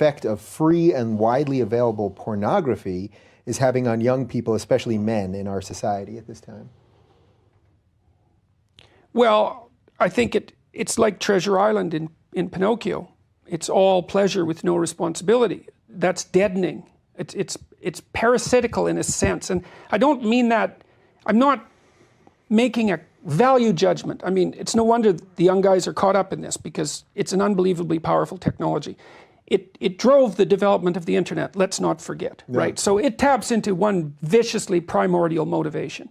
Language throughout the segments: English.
effect of free and widely available pornography is having on young people, especially men, in our society at this time? Well, I think it's like Treasure Island in Pinocchio. It's all pleasure with no responsibility. That's deadening. It's parasitical in a sense, and I don't mean that. I'm not making a value judgment. I mean, it's no wonder the young guys are caught up in this, because it's an unbelievably powerful technology. It drove the development of the internet, let's not forget, right? So it taps into one viciously primordial motivation.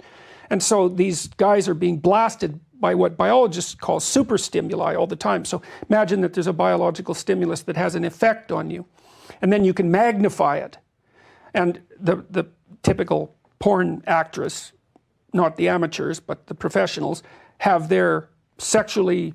And so these guys are being blasted by what biologists call super stimuli all the time. So imagine that there's a biological stimulus that has an effect on you, and then you can magnify it. And the typical porn actress, not the amateurs, but the professionals, have their sexually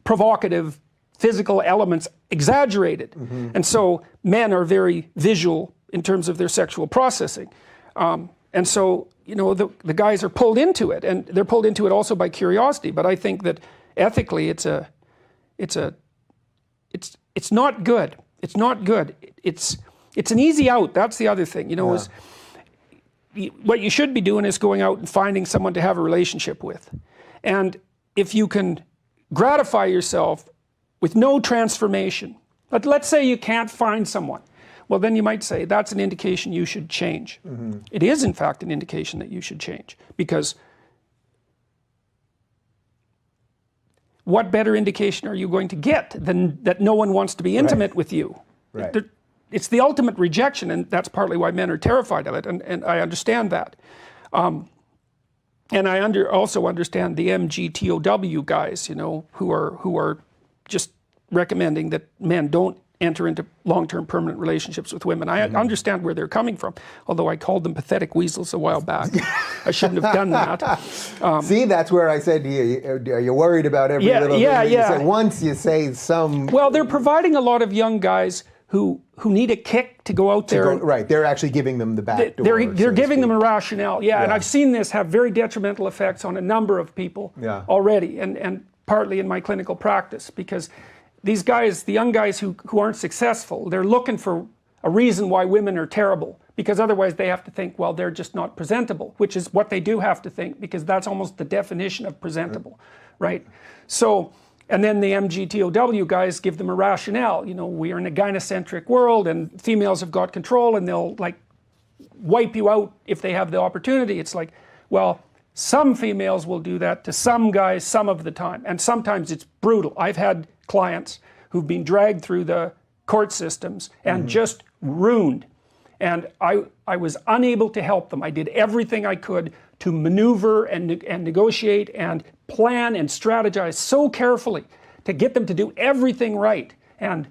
provocative physical elements exaggerated. And so men are very visual in terms of their sexual processing. And so, you know, the guys are pulled into it, and they're pulled into it also by curiosity. But I think that ethically it's not good. It's not good. It's an easy out. That's the other thing, you know, is what you should be doing is going out and finding someone to have a relationship with. And if you can gratify yourself with no transformation, but let's say you can't find someone, well, then you might say that's an indication you should change. It is, in fact, an indication that you should change, because what better indication are you going to get than that no one wants to be intimate with you? Right. It's the ultimate rejection, and that's partly why men are terrified of it, and I understand that. And I also understand the MGTOW guys, you know, who are just recommending that men don't enter into long-term permanent relationships with women. I understand where they're coming from, although I called them pathetic weasels a while back. I shouldn't have done that. See, that's where I said to you, are you worried about every little thing that you say? Once you say some... Well, they're providing a lot of young guys who need a kick to go out there. Right, they're actually giving them the back door. They're giving them a rationale, and I've seen this have very detrimental effects on a number of people already, and partly in my clinical practice, because these guys, the young guys who aren't successful, they're looking for a reason why women are terrible, because otherwise they have to think, well, they're just not presentable, which is what they do have to think, because that's almost the definition of presentable, right? So, and then the MGTOW guys give them a rationale. You know, we are in a gynocentric world, and females have got control, and they'll like wipe you out if they have the opportunity. It's like, well, some females will do that to some guys some of the time, and sometimes it's brutal. I've had clients who've been dragged through the court systems and just ruined, and I was unable to help them. I did everything I could to maneuver and negotiate and plan and strategize so carefully to get them to do everything right, and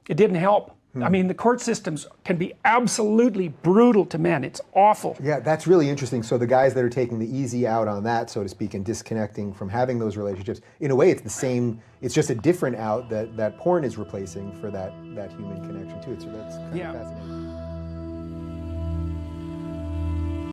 it didn't help. I mean, the court systems can be absolutely brutal to men. It's awful. Yeah, that's really interesting. So the guys that are taking the easy out on that, so to speak, and disconnecting from having those relationships, in a way it's the same, it's just a different out that porn is replacing for that human connection too. So that's kind of fascinating.